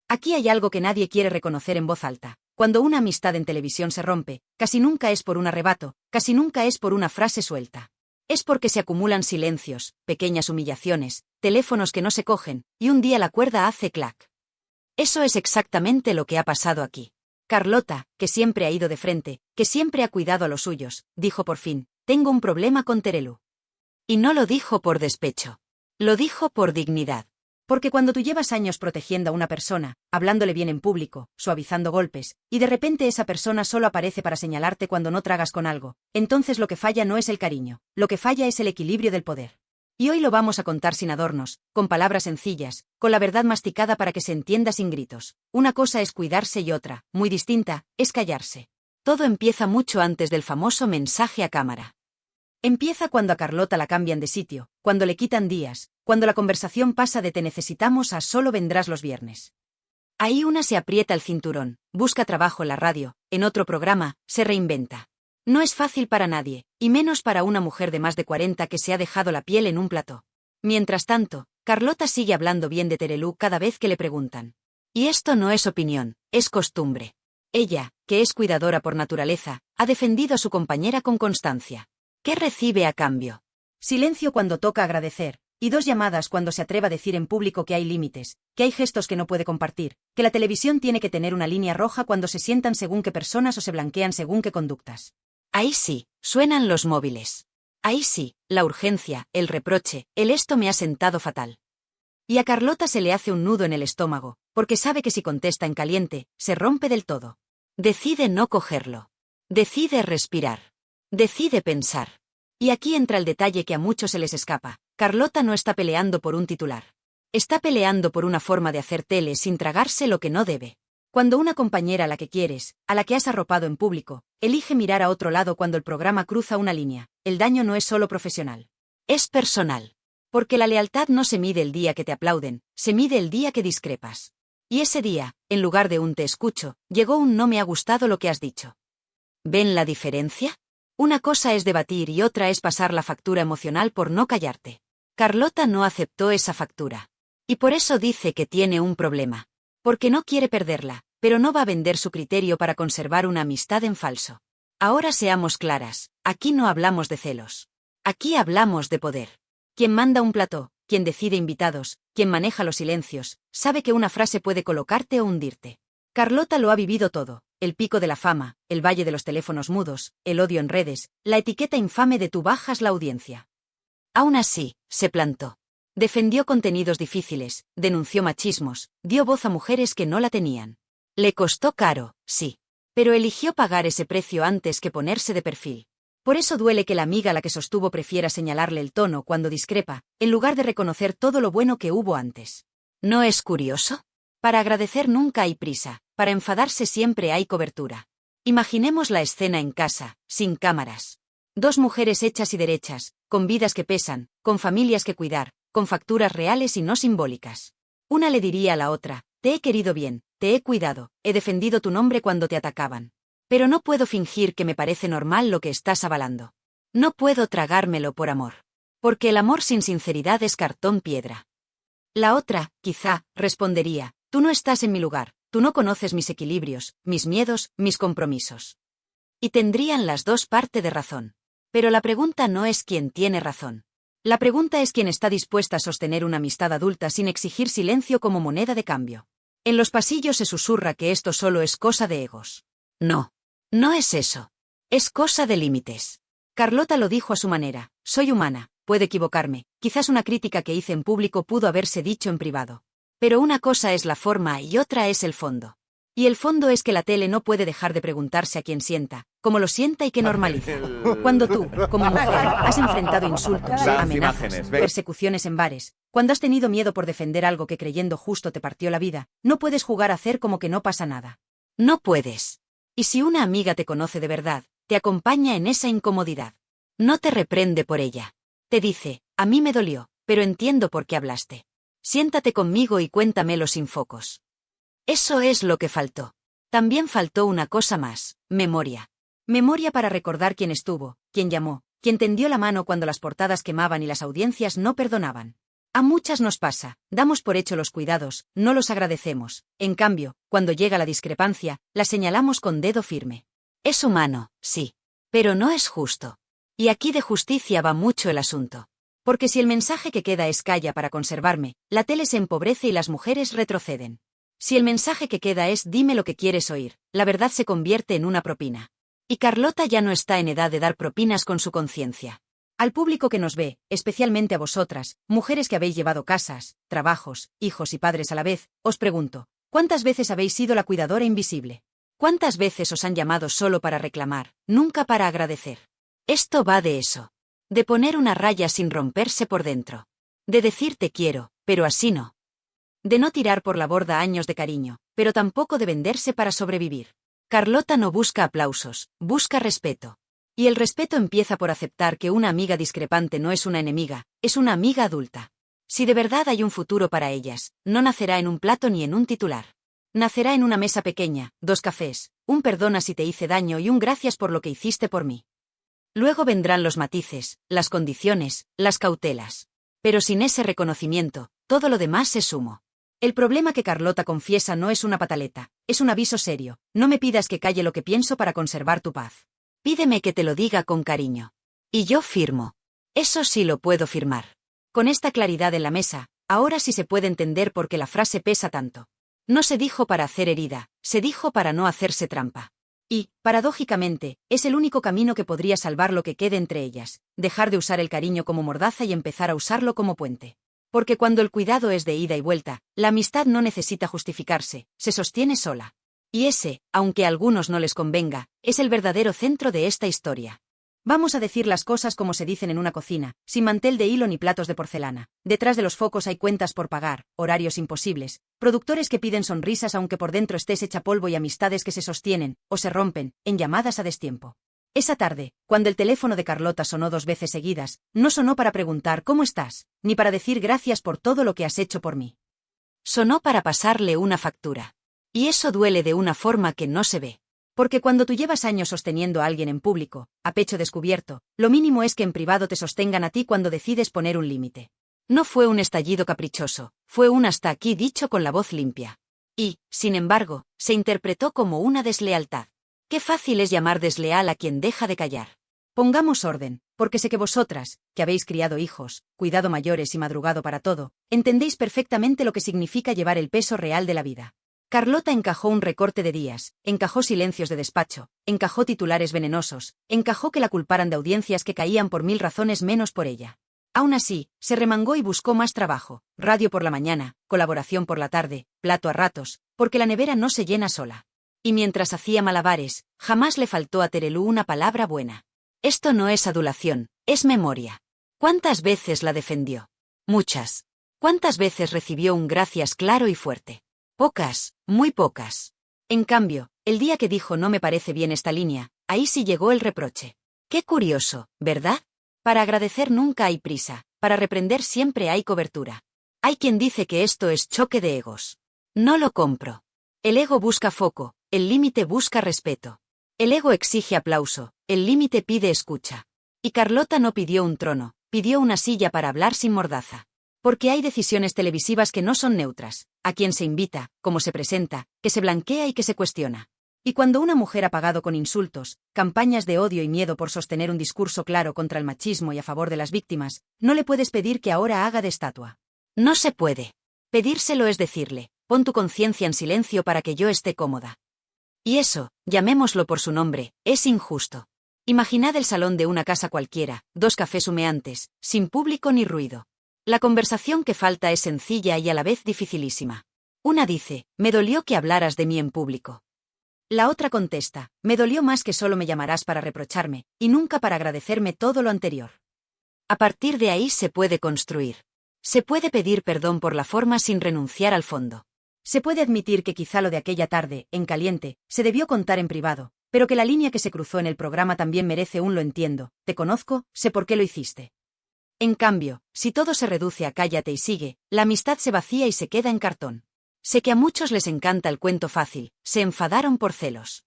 Aquí hay algo que nadie quiere reconocer en voz alta. Cuando una amistad en televisión se rompe, casi nunca es por un arrebato, casi nunca es por una frase suelta. Es porque se acumulan silencios, pequeñas humillaciones, teléfonos que no se cogen, y un día la cuerda hace clac. Eso es exactamente lo que ha pasado aquí. Carlota, que siempre ha ido de frente, que siempre ha cuidado a los suyos, dijo por fin, tengo un problema con Terelu. Y no lo dijo por despecho. Lo dijo por dignidad. Porque cuando tú llevas años protegiendo a una persona, hablándole bien en público, suavizando golpes, y de repente esa persona solo aparece para señalarte cuando no tragas con algo, entonces lo que falla no es el cariño, lo que falla es el equilibrio del poder. Y hoy lo vamos a contar sin adornos, con palabras sencillas, con la verdad masticada para que se entienda sin gritos. Una cosa es cuidarse y otra, muy distinta, es callarse. Todo empieza mucho antes del famoso mensaje a cámara. Empieza cuando a Carlota la cambian de sitio, cuando le quitan días, cuando la conversación pasa de te necesitamos a solo vendrás los viernes. Ahí una se aprieta el cinturón, busca trabajo en la radio, en otro programa, se reinventa. No es fácil para nadie, y menos para una mujer de más de 40 que se ha dejado la piel en un plató. Mientras tanto, Carlota sigue hablando bien de Terelu cada vez que le preguntan. Y esto no es opinión, es costumbre. Ella, que es cuidadora por naturaleza, ha defendido a su compañera con constancia. ¿Qué recibe a cambio? Silencio cuando toca agradecer, y 2 llamadas cuando se atreva a decir en público que hay límites, que hay gestos que no puede compartir, que la televisión tiene que tener una línea roja cuando se sientan según qué personas o se blanquean según qué conductas. Ahí sí, suenan los móviles. Ahí sí, la urgencia, el reproche, el esto me ha sentado fatal. Y a Carlota se le hace un nudo en el estómago, porque sabe que si contesta en caliente, se rompe del todo. Decide no cogerlo. Decide respirar. Decide pensar. Y aquí entra el detalle que a muchos se les escapa. Carlota no está peleando por un titular. Está peleando por una forma de hacer tele sin tragarse lo que no debe. Cuando una compañera a la que quieres, a la que has arropado en público, elige mirar a otro lado cuando el programa cruza una línea, el daño no es solo profesional. Es personal. Porque la lealtad no se mide el día que te aplauden, se mide el día que discrepas. Y ese día, en lugar de un te escucho, llegó un no me ha gustado lo que has dicho. ¿Ven la diferencia? Una cosa es debatir y otra es pasar la factura emocional por no callarte. Carlota no aceptó esa factura. Y por eso dice que tiene un problema. Porque no quiere perderla, pero no va a vender su criterio para conservar una amistad en falso. Ahora seamos claras, aquí no hablamos de celos. Aquí hablamos de poder. Quien manda un plató, quien decide invitados, quien maneja los silencios, sabe que una frase puede colocarte o hundirte. Carlota lo ha vivido todo, el pico de la fama, el valle de los teléfonos mudos, el odio en redes, la etiqueta infame de tú bajas la audiencia. Aún así, se plantó. Defendió contenidos difíciles, denunció machismos, dio voz a mujeres que no la tenían. Le costó caro, sí. Pero eligió pagar ese precio antes que ponerse de perfil. Por eso duele que la amiga a la que sostuvo prefiera señalarle el tono cuando discrepa, en lugar de reconocer todo lo bueno que hubo antes. ¿No es curioso? Para agradecer nunca hay prisa, para enfadarse siempre hay cobertura. Imaginemos la escena en casa, sin cámaras. 2 mujeres hechas y derechas, con vidas que pesan, con familias que cuidar, con facturas reales y no simbólicas. Una le diría a la otra, te he querido bien, te he cuidado, he defendido tu nombre cuando te atacaban. Pero no puedo fingir que me parece normal lo que estás avalando. No puedo tragármelo por amor. Porque el amor sin sinceridad es cartón piedra. La otra, quizá, respondería, tú no estás en mi lugar, tú no conoces mis equilibrios, mis miedos, mis compromisos. Y tendrían las 2 parte de razón. Pero la pregunta no es quién tiene razón. La pregunta es quién está dispuesta a sostener una amistad adulta sin exigir silencio como moneda de cambio. En los pasillos se susurra que esto solo es cosa de egos. No. No es eso. Es cosa de límites. Carlota lo dijo a su manera, soy humana, puedo equivocarme, quizás una crítica que hice en público pudo haberse dicho en privado. Pero una cosa es la forma y otra es el fondo. Y el fondo es que la tele no puede dejar de preguntarse a quién sienta, cómo lo sienta y qué normaliza. Cuando tú, como mujer, has enfrentado insultos, amenazas, persecuciones en bares, cuando has tenido miedo por defender algo que creyendo justo te partió la vida, no puedes jugar a hacer como que no pasa nada. No puedes. Y si una amiga te conoce de verdad, te acompaña en esa incomodidad. No te reprende por ella. Te dice, a mí me dolió, pero entiendo por qué hablaste. Siéntate conmigo y cuéntamelo sin focos. Eso es lo que faltó. También faltó una cosa más, memoria. Memoria para recordar quién estuvo, quién llamó, quién tendió la mano cuando las portadas quemaban y las audiencias no perdonaban. A muchas nos pasa, damos por hecho los cuidados, no los agradecemos. En cambio, cuando llega la discrepancia, la señalamos con dedo firme. Es humano, sí. Pero no es justo. Y aquí de justicia va mucho el asunto. Porque si el mensaje que queda es calla para conservarme, la tele se empobrece y las mujeres retroceden. Si el mensaje que queda es dime lo que quieres oír, la verdad se convierte en una propina. Y Carlota ya no está en edad de dar propinas con su conciencia. Al público que nos ve, especialmente a vosotras, mujeres que habéis llevado casas, trabajos, hijos y padres a la vez, os pregunto, ¿cuántas veces habéis sido la cuidadora invisible? ¿Cuántas veces os han llamado solo para reclamar, nunca para agradecer? Esto va de eso. De poner una raya sin romperse por dentro. De decir te quiero, pero así no. De no tirar por la borda años de cariño, pero tampoco de venderse para sobrevivir. Carlota no busca aplausos, busca respeto. Y el respeto empieza por aceptar que una amiga discrepante no es una enemiga, es una amiga adulta. Si de verdad hay un futuro para ellas, no nacerá en un plato ni en un titular. Nacerá en una mesa pequeña, 2 cafés, un perdona si te hice daño y un gracias por lo que hiciste por mí. Luego vendrán los matices, las condiciones, las cautelas. Pero sin ese reconocimiento, todo lo demás es humo. El problema que Carlota confiesa no es una pataleta, es un aviso serio. No me pidas que calle lo que pienso para conservar tu paz. Pídeme que te lo diga con cariño. Y yo firmo. Eso sí lo puedo firmar. Con esta claridad en la mesa, ahora sí se puede entender por qué la frase pesa tanto. No se dijo para hacer herida, se dijo para no hacerse trampa. Y, paradójicamente, es el único camino que podría salvar lo que quede entre ellas, dejar de usar el cariño como mordaza y empezar a usarlo como puente. Porque cuando el cuidado es de ida y vuelta, la amistad no necesita justificarse, se sostiene sola. Y ese, aunque a algunos no les convenga, es el verdadero centro de esta historia. Vamos a decir las cosas como se dicen en una cocina, sin mantel de hilo ni platos de porcelana. Detrás de los focos hay cuentas por pagar, horarios imposibles, productores que piden sonrisas aunque por dentro estés hecha polvo y amistades que se sostienen, o se rompen, en llamadas a destiempo. Esa tarde, cuando el teléfono de Carlota sonó 2 veces seguidas, no sonó para preguntar ¿cómo estás?, ni para decir gracias por todo lo que has hecho por mí. Sonó para pasarle una factura. Y eso duele de una forma que no se ve. Porque cuando tú llevas años sosteniendo a alguien en público, a pecho descubierto, lo mínimo es que en privado te sostengan a ti cuando decides poner un límite. No fue un estallido caprichoso, fue un hasta aquí dicho con la voz limpia. Y, sin embargo, se interpretó como una deslealtad. Qué fácil es llamar desleal a quien deja de callar. Pongamos orden, porque sé que vosotras, que habéis criado hijos, cuidado mayores y madrugado para todo, entendéis perfectamente lo que significa llevar el peso real de la vida. Carlota encajó un recorte de días, encajó silencios de despacho, encajó titulares venenosos, encajó que la culparan de audiencias que caían por 1000 razones menos por ella. Aún así, se remangó y buscó más trabajo, radio por la mañana, colaboración por la tarde, plato a ratos, porque la nevera no se llena sola. Y mientras hacía malabares, jamás le faltó a Terelú una palabra buena. Esto no es adulación, es memoria. ¿Cuántas veces la defendió? Muchas. ¿Cuántas veces recibió un gracias claro y fuerte? Pocas, muy pocas. En cambio, el día que dijo no me parece bien esta línea, ahí sí llegó el reproche. Qué curioso, ¿verdad? Para agradecer nunca hay prisa, para reprender siempre hay cobertura. Hay quien dice que esto es choque de egos. No lo compro. El ego busca foco, el límite busca respeto. El ego exige aplauso, el límite pide escucha. Y Carlota no pidió un trono, pidió una silla para hablar sin mordaza. Porque hay decisiones televisivas que no son neutras, a quien se invita, cómo se presenta, que se blanquea y que se cuestiona. Y cuando una mujer ha pagado con insultos, campañas de odio y miedo por sostener un discurso claro contra el machismo y a favor de las víctimas, no le puedes pedir que ahora haga de estatua. No se puede. Pedírselo es decirle, pon tu conciencia en silencio para que yo esté cómoda. Y eso, llamémoslo por su nombre, es injusto. Imaginad el salón de una casa cualquiera, 2 cafés humeantes, sin público ni ruido. La conversación que falta es sencilla y a la vez dificilísima. Una dice, me dolió que hablaras de mí en público. La otra contesta, me dolió más que solo me llamarás para reprocharme, y nunca para agradecerme todo lo anterior. A partir de ahí se puede construir. Se puede pedir perdón por la forma sin renunciar al fondo. Se puede admitir que quizá lo de aquella tarde, en caliente, se debió contar en privado, pero que la línea que se cruzó en el programa también merece un lo entiendo, te conozco, sé por qué lo hiciste. En cambio, si todo se reduce a cállate y sigue, la amistad se vacía y se queda en cartón. Sé que a muchos les encanta el cuento fácil, se enfadaron por celos.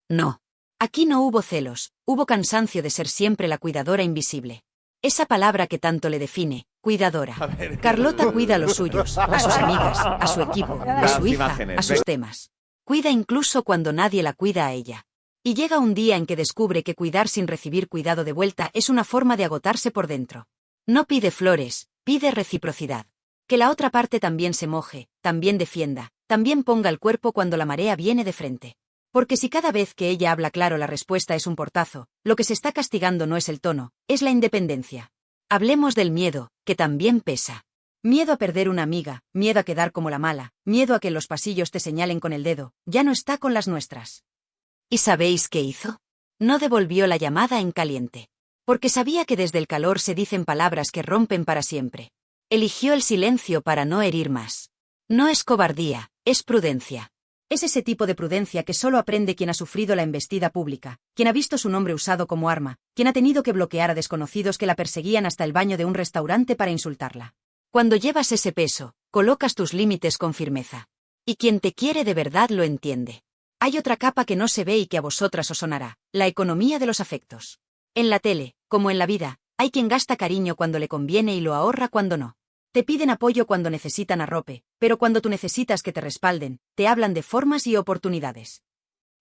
No. Aquí no hubo celos, hubo cansancio de ser siempre la cuidadora invisible. Esa palabra que tanto le define, Cuidadora. Carlota cuida a los suyos, a sus amigas, a su equipo, a su hija, a sus temas. Cuida incluso cuando nadie la cuida a ella. Y llega un día en que descubre que cuidar sin recibir cuidado de vuelta es una forma de agotarse por dentro. No pide flores, pide reciprocidad. Que la otra parte también se moje, también defienda, también ponga el cuerpo cuando la marea viene de frente. Porque si cada vez que ella habla claro la respuesta es un portazo, lo que se está castigando no es el tono, es la independencia. Hablemos del miedo, que también pesa. Miedo a perder una amiga, miedo a quedar como la mala, miedo a que en los pasillos te señalen con el dedo, ya no está con las nuestras. ¿Y sabéis qué hizo? No devolvió la llamada en caliente. Porque sabía que desde el calor se dicen palabras que rompen para siempre. Eligió el silencio para no herir más. No es cobardía, es prudencia. Es ese tipo de prudencia que solo aprende quien ha sufrido la embestida pública, quien ha visto su nombre usado como arma, quien ha tenido que bloquear a desconocidos que la perseguían hasta el baño de un restaurante para insultarla. Cuando llevas ese peso, colocas tus límites con firmeza. Y quien te quiere de verdad lo entiende. Hay otra capa que no se ve y que a vosotras os sonará, la economía de los afectos. En la tele, como en la vida, hay quien gasta cariño cuando le conviene y lo ahorra cuando no. Te piden apoyo cuando necesitan arrope, pero cuando tú necesitas que te respalden, te hablan de formas y oportunidades.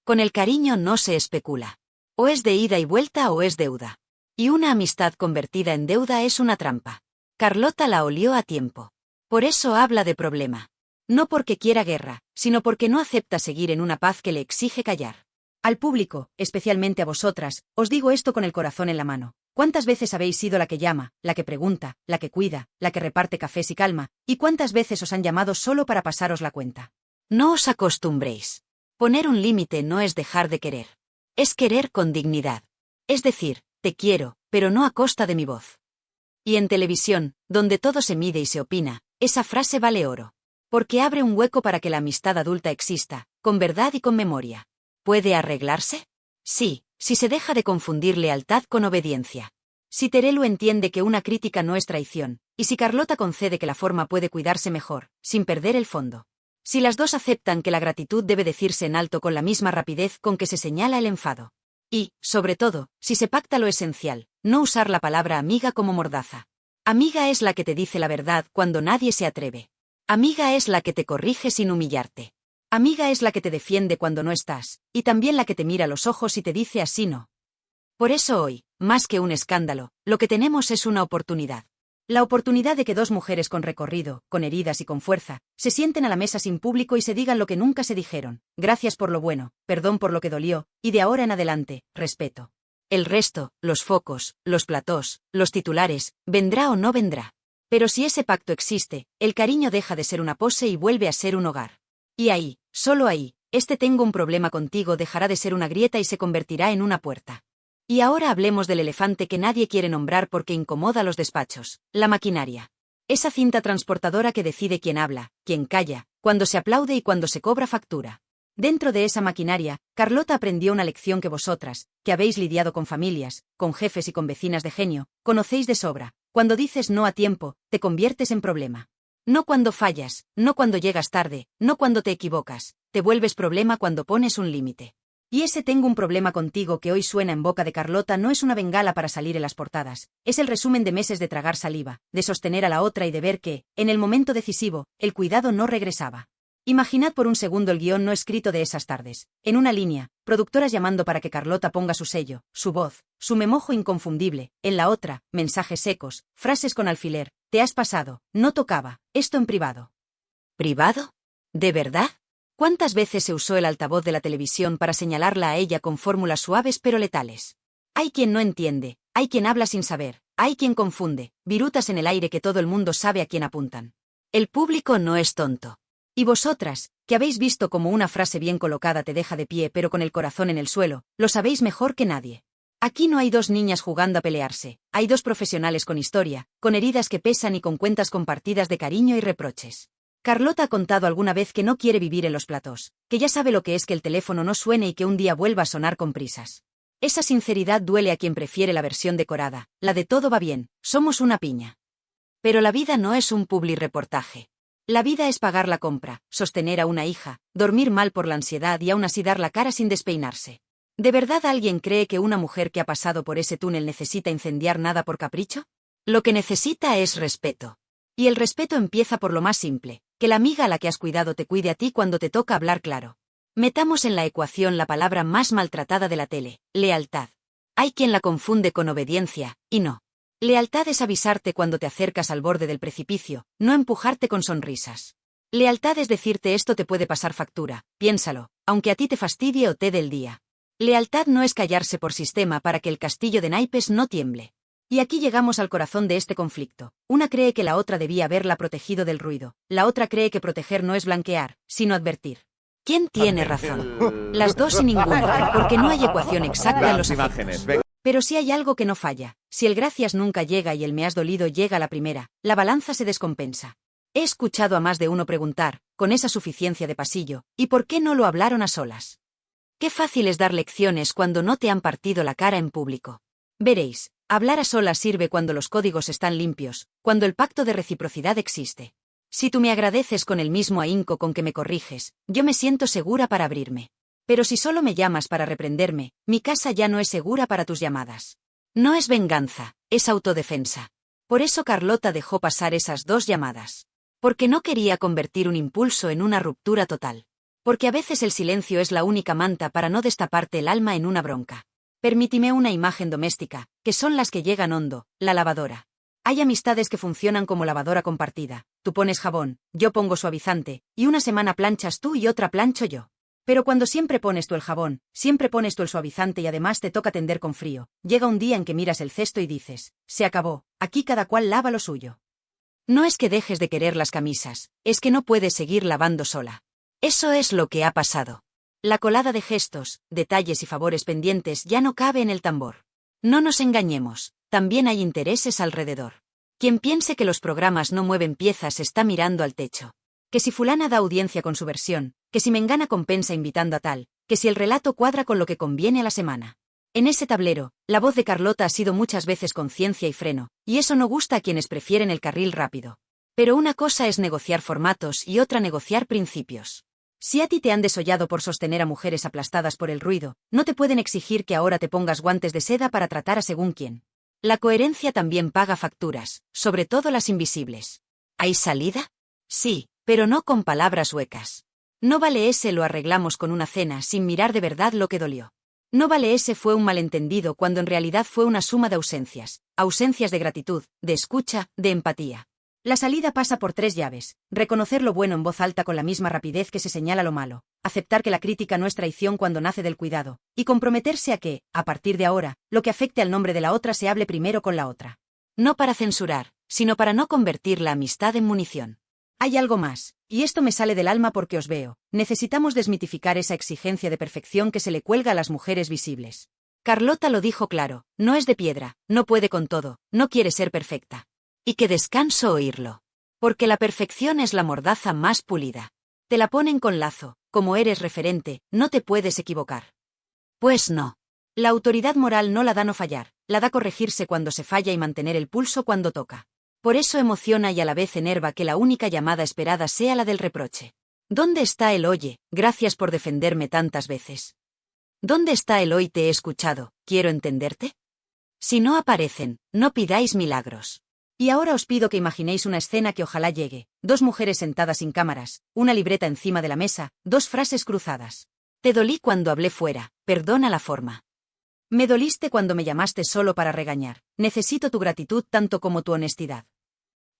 Con el cariño no se especula. O es de ida y vuelta o es deuda. Y una amistad convertida en deuda es una trampa. Carlota la olió a tiempo. Por eso habla de problema. No porque quiera guerra, sino porque no acepta seguir en una paz que le exige callar. Al público, especialmente a vosotras, os digo esto con el corazón en la mano. ¿Cuántas veces habéis sido la que llama, la que pregunta, la que cuida, la que reparte cafés y calma, y cuántas veces os han llamado solo para pasaros la cuenta? No os acostumbréis. Poner un límite no es dejar de querer. Es querer con dignidad. Es decir, te quiero, pero no a costa de mi voz. Y en televisión, donde todo se mide y se opina, esa frase vale oro. Porque abre un hueco para que la amistad adulta exista, con verdad y con memoria. ¿Puede arreglarse? Sí, si se deja de confundir lealtad con obediencia. Si Terelu entiende que una crítica no es traición, y si Carlota concede que la forma puede cuidarse mejor, sin perder el fondo. Si las dos aceptan que la gratitud debe decirse en alto con la misma rapidez con que se señala el enfado. Y, sobre todo, si se pacta lo esencial, no usar la palabra amiga como mordaza. Amiga es la que te dice la verdad cuando nadie se atreve. Amiga es la que te corrige sin humillarte. Amiga es la que te defiende cuando no estás, y también la que te mira a los ojos y te dice así no. Por eso hoy, más que un escándalo, lo que tenemos es una oportunidad. La oportunidad de que dos mujeres con recorrido, con heridas y con fuerza, se sienten a la mesa sin público y se digan lo que nunca se dijeron. Gracias por lo bueno, perdón por lo que dolió, y de ahora en adelante, respeto. El resto, los focos, los platós, los titulares, vendrá o no vendrá. Pero si ese pacto existe, el cariño deja de ser una pose y vuelve a ser un hogar. Y ahí, solo ahí, tengo un problema contigo dejará de ser una grieta y se convertirá en una puerta. Y ahora hablemos del elefante que nadie quiere nombrar porque incomoda a los despachos, la maquinaria. Esa cinta transportadora que decide quién habla, quién calla, cuando se aplaude y cuando se cobra factura. Dentro de esa maquinaria, Carlota aprendió una lección que vosotras, que habéis lidiado con familias, con jefes y con vecinas de genio, conocéis de sobra. Cuando dices no a tiempo, te conviertes en problema. No cuando fallas, no cuando llegas tarde, no cuando te equivocas, te vuelves problema cuando pones un límite. Y ese tengo un problema contigo que hoy suena en boca de Carlota no es una bengala para salir en las portadas, es el resumen de meses de tragar saliva, de sostener a la otra y de ver que, en el momento decisivo, el cuidado no regresaba. Imaginad por un segundo el guión no escrito de esas tardes. En una línea, productoras llamando para que Carlota ponga su sello, su voz, su memojo inconfundible. En la otra, mensajes secos, frases con alfiler. Te has pasado, no tocaba, esto en privado. ¿Privado? ¿De verdad? ¿Cuántas veces se usó el altavoz de la televisión para señalarla a ella con fórmulas suaves pero letales? Hay quien no entiende, hay quien habla sin saber, hay quien confunde, virutas en el aire que todo el mundo sabe a quién apuntan. El público no es tonto. Y vosotras, que habéis visto como una frase bien colocada te deja de pie pero con el corazón en el suelo, lo sabéis mejor que nadie. Aquí no hay dos niñas jugando a pelearse, hay dos profesionales con historia, con heridas que pesan y con cuentas compartidas de cariño y reproches. Carlota ha contado alguna vez que no quiere vivir en los platós, que ya sabe lo que es que el teléfono no suene y que un día vuelva a sonar con prisas. Esa sinceridad duele a quien prefiere la versión decorada, la de todo va bien, somos una piña. Pero la vida no es un publireportaje. La vida es pagar la compra, sostener a una hija, dormir mal por la ansiedad y aún así dar la cara sin despeinarse. ¿De verdad alguien cree que una mujer que ha pasado por ese túnel necesita incendiar nada por capricho? Lo que necesita es respeto. Y el respeto empieza por lo más simple, que la amiga a la que has cuidado te cuide a ti cuando te toca hablar claro. Metamos en la ecuación la palabra más maltratada de la tele, lealtad. Hay quien la confunde con obediencia, y no. Lealtad es avisarte cuando te acercas al borde del precipicio, no empujarte con sonrisas. Lealtad es decirte esto te puede pasar factura, piénsalo, aunque a ti te fastidie o te dé el día. Lealtad no es callarse por sistema para que el castillo de naipes no tiemble. Y aquí llegamos al corazón de este conflicto. Una cree que la otra debía haberla protegido del ruido, la otra cree que proteger no es blanquear, sino advertir. ¿Quién tiene razón? Las dos y ninguna, porque no hay ecuación exacta en los afectos. Pero si hay algo que no falla, si el gracias nunca llega y el me has dolido llega a la primera, la balanza se descompensa. He escuchado a más de uno preguntar, con esa suficiencia de pasillo, ¿y por qué no lo hablaron a solas? Qué fácil es dar lecciones cuando no te han partido la cara en público. Veréis, hablar a solas sirve cuando los códigos están limpios, cuando el pacto de reciprocidad existe. Si tú me agradeces con el mismo ahínco con que me corriges, yo me siento segura para abrirme. Pero si solo me llamas para reprenderme, mi casa ya no es segura para tus llamadas. No es venganza, es autodefensa. Por eso Carlota dejó pasar esas 2 llamadas. Porque no quería convertir un impulso en una ruptura total. Porque a veces el silencio es la única manta para no destaparte el alma en una bronca. Permíteme una imagen doméstica, que son las que llegan hondo, la lavadora. Hay amistades que funcionan como lavadora compartida. Tú pones jabón, yo pongo suavizante, y una semana planchas tú y otra plancho yo. Pero cuando siempre pones tú el jabón, siempre pones tú el suavizante y además te toca tender con frío, llega un día en que miras el cesto y dices, se acabó, aquí cada cual lava lo suyo. No es que dejes de querer las camisas, es que no puedes seguir lavando sola. Eso es lo que ha pasado. La colada de gestos, detalles y favores pendientes ya no cabe en el tambor. No nos engañemos, también hay intereses alrededor. Quien piense que los programas no mueven piezas está mirando al techo. Que si fulana da audiencia con su versión, que si mengana compensa invitando a tal, que si el relato cuadra con lo que conviene a la semana. En ese tablero, la voz de Carlota ha sido muchas veces conciencia y freno, y eso no gusta a quienes prefieren el carril rápido. Pero una cosa es negociar formatos y otra negociar principios. Si a ti te han desollado por sostener a mujeres aplastadas por el ruido, no te pueden exigir que ahora te pongas guantes de seda para tratar a según quién. La coherencia también paga facturas, sobre todo las invisibles. ¿Hay salida? Sí, pero no con palabras huecas. No vale ese lo arreglamos con una cena sin mirar de verdad lo que dolió. No vale ese fue un malentendido cuando en realidad fue una suma de ausencias. Ausencias de gratitud, de escucha, de empatía. La salida pasa por 3 llaves. Reconocer lo bueno en voz alta con la misma rapidez que se señala lo malo. Aceptar que la crítica no es traición cuando nace del cuidado. Y comprometerse a que, a partir de ahora, lo que afecte al nombre de la otra se hable primero con la otra. No para censurar, sino para no convertir la amistad en munición. Hay algo más, y esto me sale del alma porque os veo. Necesitamos desmitificar esa exigencia de perfección que se le cuelga a las mujeres visibles. Carlota lo dijo claro, no es de piedra, no puede con todo, no quiere ser perfecta. Y qué descanso oírlo. Porque la perfección es la mordaza más pulida. Te la ponen con lazo, como eres referente, no te puedes equivocar. Pues no. La autoridad moral no la da no fallar, la da corregirse cuando se falla y mantener el pulso cuando toca. Por eso emociona y a la vez enerva que la única llamada esperada sea la del reproche. ¿Dónde está el oye, gracias por defenderme tantas veces? ¿Dónde está el hoy te he escuchado, quiero entenderte? Si no aparecen, no pidáis milagros. Y ahora os pido que imaginéis una escena que ojalá llegue, 2 mujeres sentadas sin cámaras, una libreta encima de la mesa, 2 frases cruzadas. Te dolí cuando hablé fuera, perdona la forma. Me doliste cuando me llamaste solo para regañar, necesito tu gratitud tanto como tu honestidad.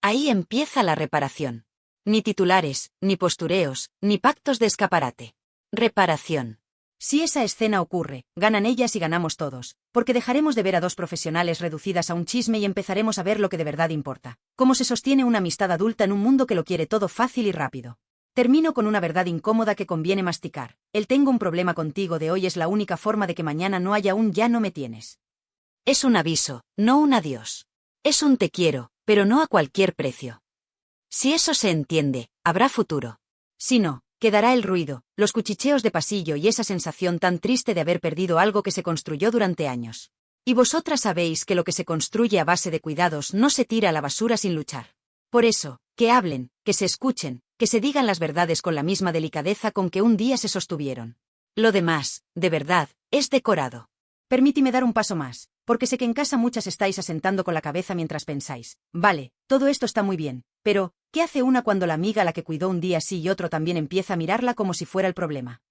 Ahí empieza la reparación. Ni titulares, ni postureos, ni pactos de escaparate. Reparación. Si esa escena ocurre, ganan ellas y ganamos todos, porque dejaremos de ver a 2 profesionales reducidas a un chisme y empezaremos a ver lo que de verdad importa, cómo se sostiene una amistad adulta en un mundo que lo quiere todo fácil y rápido. Termino con una verdad incómoda que conviene masticar. El tengo un problema contigo de hoy es la única forma de que mañana no haya un ya no me tienes. Es un aviso, no un adiós. Es un te quiero, pero no a cualquier precio. Si eso se entiende, habrá futuro. Si no, quedará el ruido, los cuchicheos de pasillo y esa sensación tan triste de haber perdido algo que se construyó durante años. Y vosotras sabéis que lo que se construye a base de cuidados no se tira a la basura sin luchar. Por eso, que hablen, que se escuchen, que se digan las verdades con la misma delicadeza con que un día se sostuvieron. Lo demás, de verdad, es decorado. Permíteme dar un paso más. porque sé que en casa muchas estáis asentando con la cabeza mientras pensáis. Vale, todo esto está muy bien, pero, ¿qué hace una cuando la amiga a la que cuidó un día sí y otro también empieza a mirarla como si fuera el problema?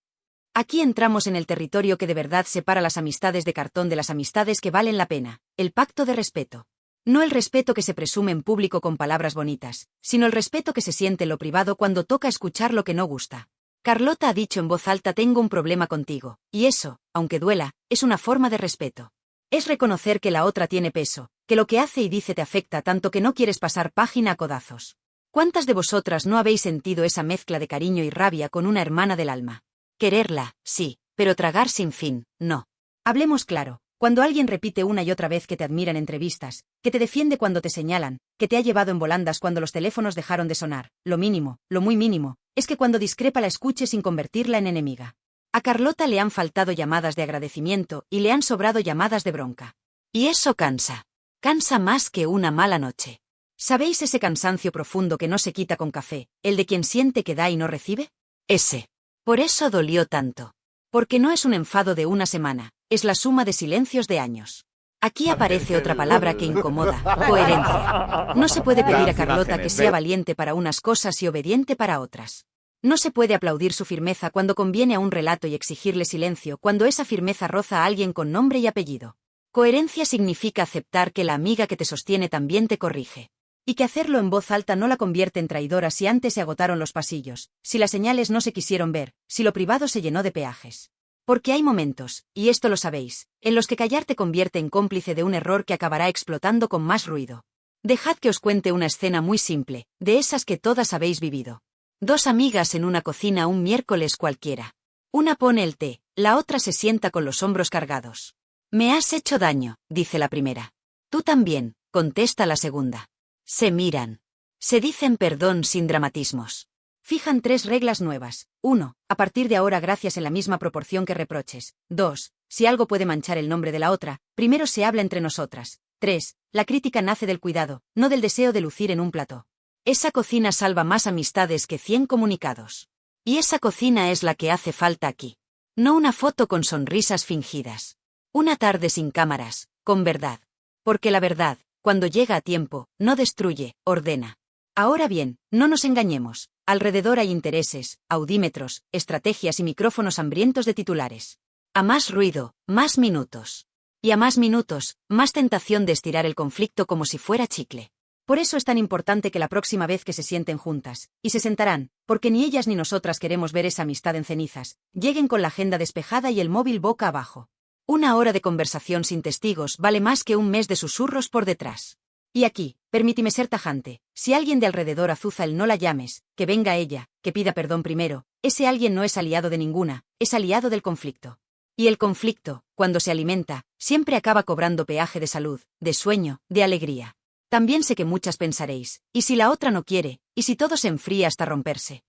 Aquí entramos en el territorio que de verdad separa las amistades de cartón de las amistades que valen la pena, el pacto de respeto. No el respeto que se presume en público con palabras bonitas, sino el respeto que se siente en lo privado cuando toca escuchar lo que no gusta. Carlota ha dicho en voz alta: tengo un problema contigo, y eso, aunque duela, es una forma de respeto. Es reconocer que la otra tiene peso, que lo que hace y dice te afecta tanto que no quieres pasar página a codazos. ¿Cuántas de vosotras no habéis sentido esa mezcla de cariño y rabia con una hermana del alma? Quererla, sí, pero tragar sin fin, no. Hablemos claro. Cuando alguien repite una y otra vez que te admira en entrevistas, que te defiende cuando te señalan, que te ha llevado en volandas cuando los teléfonos dejaron de sonar, lo mínimo, lo muy mínimo, es que cuando discrepa la escuche sin convertirla en enemiga. A Carlota le han faltado llamadas de agradecimiento y le han sobrado llamadas de bronca. Y eso cansa. Cansa más que una mala noche. ¿Sabéis ese cansancio profundo que no se quita con café, el de quien siente que da y no recibe? Ese. Por eso dolió tanto. Porque no es un enfado de una semana, es la suma de silencios de años. Aquí aparece otra palabra que incomoda: coherencia. No se puede pedir a Carlota que sea valiente para unas cosas y obediente para otras. No se puede aplaudir su firmeza cuando conviene a un relato y exigirle silencio cuando esa firmeza roza a alguien con nombre y apellido. Coherencia significa aceptar que la amiga que te sostiene también te corrige. Y que hacerlo en voz alta no la convierte en traidora si antes se agotaron los pasillos, si las señales no se quisieron ver, si lo privado se llenó de peajes. Porque hay momentos, y esto lo sabéis, en los que callar te convierte en cómplice de un error que acabará explotando con más ruido. Dejad que os cuente una escena muy simple, de esas que todas habéis vivido. Dos amigas en una cocina un miércoles cualquiera. Una pone el té, la otra se sienta con los hombros cargados. Me has hecho daño, dice la primera. Tú también, contesta la segunda. Se miran. Se dicen perdón sin dramatismos. Fijan 3 reglas nuevas. 1. A partir de ahora gracias en la misma proporción que reproches. 2. Si algo puede manchar el nombre de la otra, primero se habla entre nosotras. 3. La crítica nace del cuidado, no del deseo de lucir en un plató. Esa cocina salva más amistades que 100 comunicados. Y esa cocina es la que hace falta aquí. No una foto con sonrisas fingidas. Una tarde sin cámaras, con verdad. Porque la verdad, cuando llega a tiempo, no destruye, ordena. Ahora bien, no nos engañemos. Alrededor hay intereses, audímetros, estrategias y micrófonos hambrientos de titulares. A más ruido, más minutos. Y a más minutos, más tentación de estirar el conflicto como si fuera chicle. Por eso es tan importante que la próxima vez que se sienten juntas, y se sentarán, porque ni ellas ni nosotras queremos ver esa amistad en cenizas, lleguen con la agenda despejada y el móvil boca abajo. 1 hora de conversación sin testigos vale más que un mes de susurros por detrás. Y aquí, permíteme ser tajante, si alguien de alrededor azuza el no la llames, que venga ella, que pida perdón primero, ese alguien no es aliado de ninguna, es aliado del conflicto. Y el conflicto, cuando se alimenta, siempre acaba cobrando peaje de salud, de sueño, de alegría. También sé que muchas pensaréis, ¿y si la otra no quiere? ¿Y si todo se enfría hasta romperse?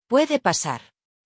Puede pasar.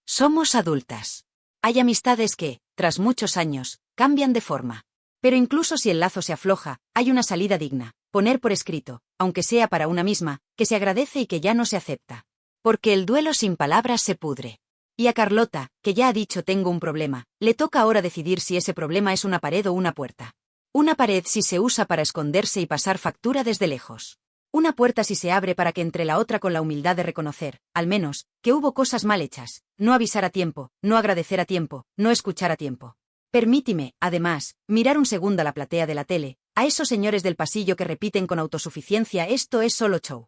Somos adultas. Hay amistades que, tras muchos años, cambian de forma. Pero incluso si el lazo se afloja, hay una salida digna. Poner por escrito, aunque sea para una misma, que se agradece y que ya no se acepta. Porque el duelo sin palabras se pudre. Y a Carlota, que ya ha dicho tengo un problema, le toca ahora decidir si ese problema es una pared o una puerta. Una pared si se usa para esconderse y pasar factura desde lejos. Una puerta si se abre para que entre la otra con la humildad de reconocer, al menos, que hubo cosas mal hechas, no avisar a tiempo, no agradecer a tiempo, no escuchar a tiempo. Permítime, además, mirar un segundo a la platea de la tele, a esos señores del pasillo que repiten con autosuficiencia esto es solo show.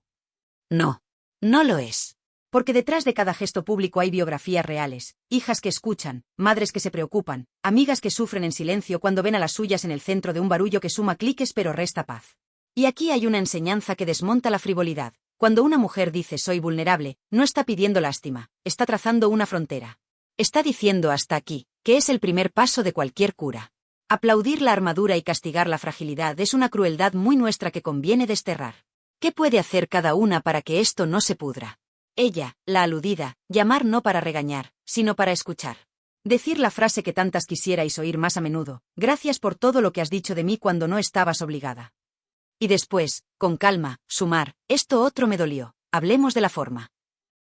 No. No lo es. Porque detrás de cada gesto público hay biografías reales, hijas que escuchan, madres que se preocupan, amigas que sufren en silencio cuando ven a las suyas en el centro de un barullo que suma cliques pero resta paz. Y aquí hay una enseñanza que desmonta la frivolidad. Cuando una mujer dice soy vulnerable, no está pidiendo lástima, está trazando una frontera. Está diciendo hasta aquí, que es el primer paso de cualquier cura. Aplaudir la armadura y castigar la fragilidad es una crueldad muy nuestra que conviene desterrar. ¿Qué puede hacer cada una para que esto no se pudra? Ella, la aludida, llamar no para regañar, sino para escuchar. Decir la frase que tantas quisierais oír más a menudo, gracias por todo lo que has dicho de mí cuando no estabas obligada. Y después, con calma, sumar, esto otro me dolió, hablemos de la forma.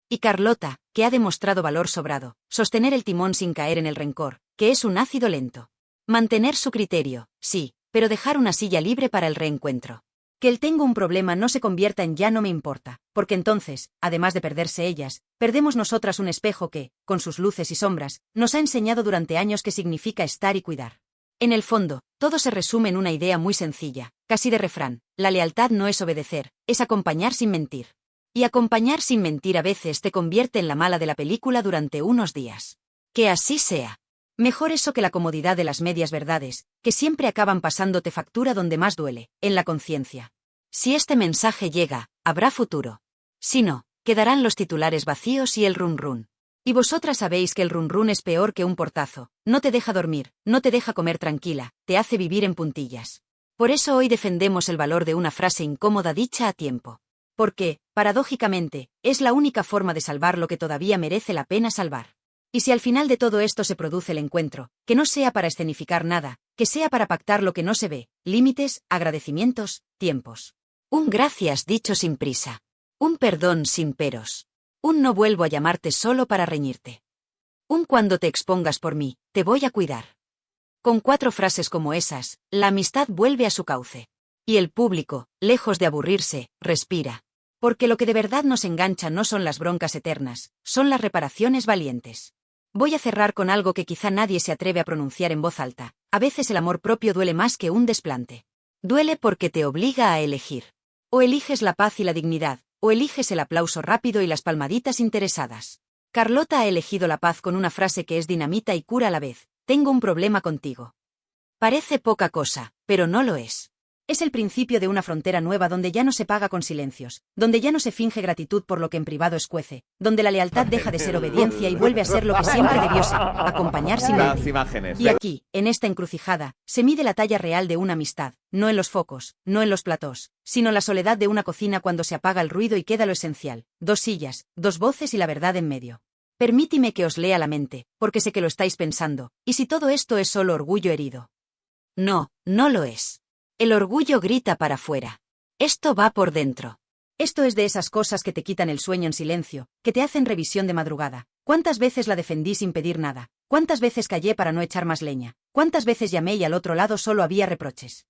Y Carlota, que ha demostrado valor sobrado, sostener el timón sin caer en el rencor, que es un ácido lento. Mantener su criterio, sí, pero dejar una silla libre para el reencuentro. Que el tengo un problema no se convierta en ya no me importa, porque entonces, además de perderse ellas, perdemos nosotras un espejo que, con sus luces y sombras, nos ha enseñado durante años qué significa estar y cuidar. En el fondo, todo se resume en una idea muy sencilla, casi de refrán: la lealtad no es obedecer, es acompañar sin mentir. Y acompañar sin mentir a veces te convierte en la mala de la película durante unos días. Que así sea. Mejor eso que la comodidad de las medias verdades, que siempre acaban pasándote factura donde más duele, en la conciencia. Si este mensaje llega, habrá futuro. Si no, quedarán los titulares vacíos y el run run. Y vosotras sabéis que el run run es peor que un portazo, no te deja dormir, no te deja comer tranquila, te hace vivir en puntillas. Por eso hoy defendemos el valor de una frase incómoda dicha a tiempo. Porque, paradójicamente, es la única forma de salvar lo que todavía merece la pena salvar. Y si al final de todo esto se produce el encuentro, que no sea para escenificar nada, que sea para pactar lo que no se ve, límites, agradecimientos, tiempos. Un gracias dicho sin prisa. Un perdón sin peros. Un no vuelvo a llamarte solo para reñirte. Un cuando te expongas por mí, te voy a cuidar. Con 4 frases como esas, la amistad vuelve a su cauce. Y el público, lejos de aburrirse, respira. Porque lo que de verdad nos engancha no son las broncas eternas, son las reparaciones valientes. Voy a cerrar con algo que quizá nadie se atreve a pronunciar en voz alta: a veces el amor propio duele más que un desplante. Duele porque te obliga a elegir. O eliges la paz y la dignidad, o eliges el aplauso rápido y las palmaditas interesadas. Carlota ha elegido la paz con una frase que es dinamita y cura a la vez: tengo un problema contigo. Parece poca cosa, pero no lo es. Es el principio de una frontera nueva donde ya no se paga con silencios, donde ya no se finge gratitud por lo que en privado escuece, donde la lealtad deja de ser obediencia y vuelve a ser lo que siempre debió ser: acompañar sin mentir. Y aquí, en esta encrucijada, se mide la talla real de una amistad, no en los focos, no en los platós, sino en la soledad de una cocina cuando se apaga el ruido y queda lo esencial: 2 sillas, 2 voces y la verdad en medio. Permítime que os lea la mente, porque sé que lo estáis pensando: ¿y si todo esto es solo orgullo herido? No, no lo es. El orgullo grita para afuera. Esto va por dentro. Esto es de esas cosas que te quitan el sueño en silencio, que te hacen revisión de madrugada. ¿Cuántas veces la defendí sin pedir nada? ¿Cuántas veces callé para no echar más leña? ¿Cuántas veces llamé y al otro lado solo había reproches?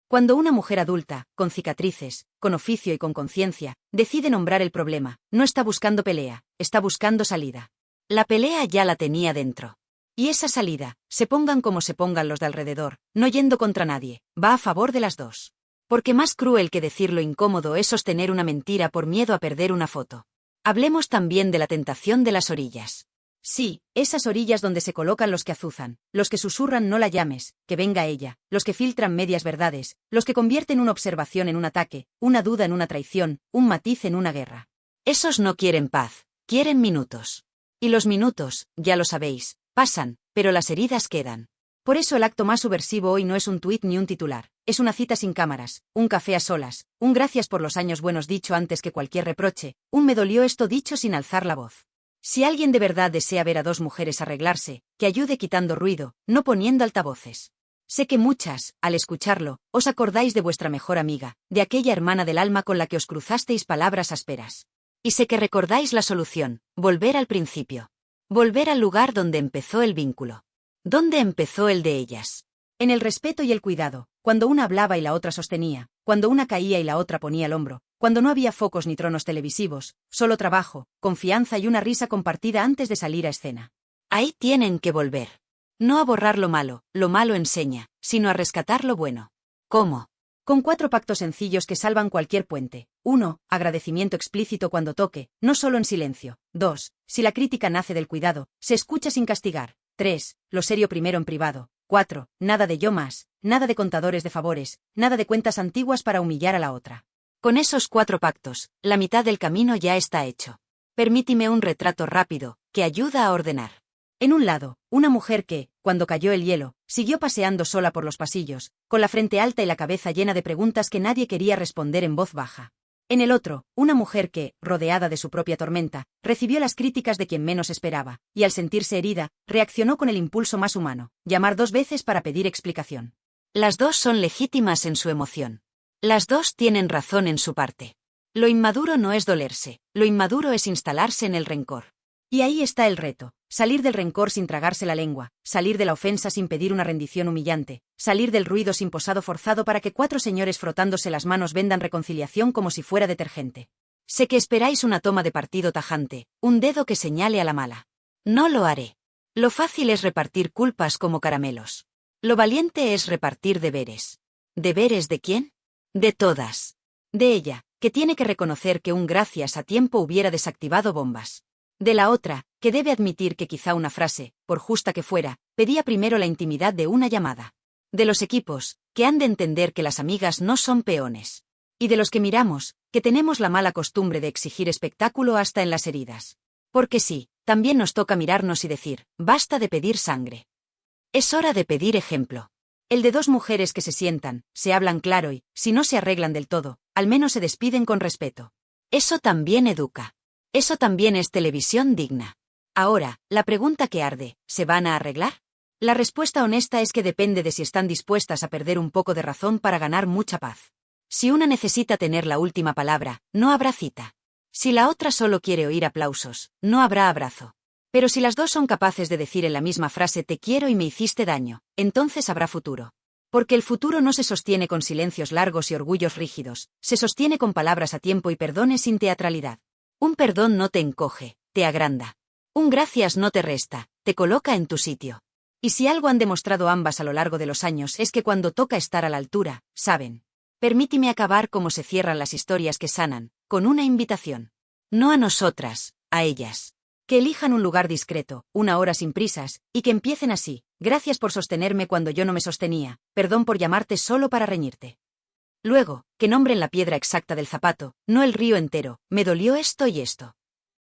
Cuando una mujer adulta, con cicatrices, con oficio y con conciencia, decide nombrar el problema, no está buscando pelea, está buscando salida. La pelea ya la tenía dentro. Y esa salida, se pongan como se pongan los de alrededor, no yendo contra nadie, va a favor de las dos. Porque más cruel que decir lo incómodo es sostener una mentira por miedo a perder una foto. Hablemos también de la tentación de las orillas. Sí, esas orillas donde se colocan los que azuzan, los que susurran no la llames, que venga ella, los que filtran medias verdades, los que convierten una observación en un ataque, una duda en una traición, un matiz en una guerra. Esos no quieren paz, quieren minutos. Y los minutos, ya lo sabéis, pasan, pero las heridas quedan. Por eso el acto más subversivo hoy no es un tuit ni un titular, es una cita sin cámaras, un café a solas, un gracias por los años buenos dicho antes que cualquier reproche, un me dolió esto dicho sin alzar la voz. Si alguien de verdad desea ver a 2 mujeres arreglarse, que ayude quitando ruido, no poniendo altavoces. Sé que muchas, al escucharlo, os acordáis de vuestra mejor amiga, de aquella hermana del alma con la que os cruzasteis palabras ásperas. Y sé que recordáis la solución: volver al principio. Volver al lugar donde empezó el vínculo. ¿Dónde empezó el de ellas? En el respeto y el cuidado, cuando una hablaba y la otra sostenía, cuando una caía y la otra ponía el hombro, cuando no había focos ni tronos televisivos, solo trabajo, confianza y una risa compartida antes de salir a escena. Ahí tienen que volver. No a borrar lo malo enseña, sino a rescatar lo bueno. ¿Cómo? Con 4 pactos sencillos que salvan cualquier puente. 1. Agradecimiento explícito cuando toque, no solo en silencio. 2. Si la crítica nace del cuidado, se escucha sin castigar. 3. Lo serio primero en privado. 4. Nada de yo más, nada de contadores de favores, nada de cuentas antiguas para humillar a la otra. Con esos 4 pactos, la mitad del camino ya está hecho. Permítime un retrato rápido, que ayuda a ordenar. En un lado, una mujer que, cuando cayó el hielo, siguió paseando sola por los pasillos, con la frente alta y la cabeza llena de preguntas que nadie quería responder en voz baja. En el otro, una mujer que, rodeada de su propia tormenta, recibió las críticas de quien menos esperaba, y al sentirse herida, reaccionó con el impulso más humano: llamar 2 veces para pedir explicación. Las 2 son legítimas en su emoción. Las 2 tienen razón en su parte. Lo inmaduro no es dolerse, lo inmaduro es instalarse en el rencor. Y ahí está el reto, salir del rencor sin tragarse la lengua, salir de la ofensa sin pedir una rendición humillante, salir del ruido sin posado forzado para que 4 señores frotándose las manos vendan reconciliación como si fuera detergente. Sé que esperáis una toma de partido tajante, un dedo que señale a la mala. No lo haré. Lo fácil es repartir culpas como caramelos. Lo valiente es repartir deberes. ¿Deberes de quién? De todas. De ella, que tiene que reconocer que un gracias a tiempo hubiera desactivado bombas. De la otra, que debe admitir que quizá una frase, por justa que fuera, pedía primero la intimidad de una llamada. De los equipos, que han de entender que las amigas no son peones. Y de los que miramos, que tenemos la mala costumbre de exigir espectáculo hasta en las heridas. Porque sí, también nos toca mirarnos y decir, basta de pedir sangre. Es hora de pedir ejemplo. El de 2 mujeres que se sientan, se hablan claro y, si no se arreglan del todo, al menos se despiden con respeto. Eso también educa. Eso también es televisión digna. Ahora, la pregunta que arde, ¿se van a arreglar? La respuesta honesta es que depende de si están dispuestas a perder un poco de razón para ganar mucha paz. Si una necesita tener la última palabra, no habrá cita. Si la otra solo quiere oír aplausos, no habrá abrazo. Pero si las 2 son capaces de decir en la misma frase te quiero y me hiciste daño, entonces habrá futuro. Porque el futuro no se sostiene con silencios largos y orgullos rígidos, se sostiene con palabras a tiempo y perdones sin teatralidad. Un perdón no te encoge, te agranda. Un gracias no te resta, te coloca en tu sitio. Y si algo han demostrado ambas a lo largo de los años es que cuando toca estar a la altura, saben. Permíteme acabar como se cierran las historias que sanan, con una invitación. No a nosotras, a ellas. Que elijan un lugar discreto, una hora sin prisas, y que empiecen así. Gracias por sostenerme cuando yo no me sostenía, perdón por llamarte solo para reñirte. Luego, que nombren la piedra exacta del zapato, no el río entero, me dolió esto y esto.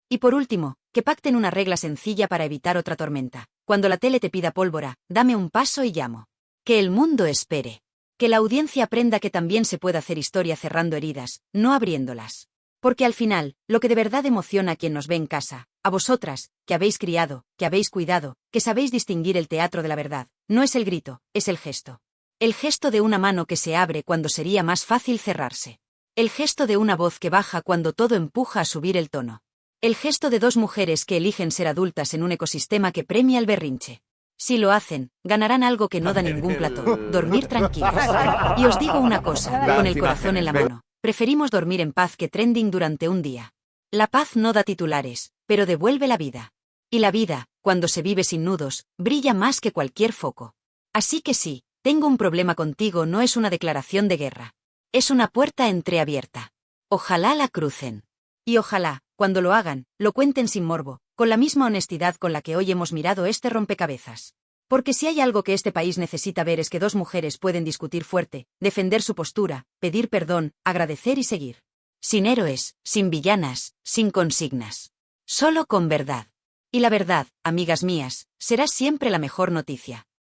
Y por último, que pacten una regla sencilla para evitar otra tormenta. Cuando la tele te pida pólvora, dame un paso y llamo. Que el mundo espere. Que la audiencia aprenda que también se puede hacer historia cerrando heridas, no abriéndolas. Porque al final, lo que de verdad emociona a quien nos ve en casa, a vosotras, que habéis criado, que habéis cuidado, que sabéis distinguir el teatro de la verdad, no es el grito, es el gesto. El gesto de una mano que se abre cuando sería más fácil cerrarse. El gesto de una voz que baja cuando todo empuja a subir el tono. El gesto de 2 mujeres que eligen ser adultas en un ecosistema que premia el berrinche. Si lo hacen, ganarán algo que no da ningún plató, dormir tranquilas. Y os digo una cosa, con el corazón en la mano, preferimos dormir en paz que trending durante un día. La paz no da titulares, pero devuelve la vida. Y la vida, cuando se vive sin nudos, brilla más que cualquier foco. Así que sí, tengo un problema contigo no es una declaración de guerra. Es una puerta entreabierta. Ojalá la crucen. Y ojalá, cuando lo hagan, lo cuenten sin morbo, con la misma honestidad con la que hoy hemos mirado este rompecabezas. Porque si hay algo que este país necesita ver es que 2 mujeres pueden discutir fuerte, defender su postura, pedir perdón, agradecer y seguir. Sin héroes, sin villanas, sin consignas. Solo con verdad. Y la verdad, amigas mías, será siempre la mejor noticia.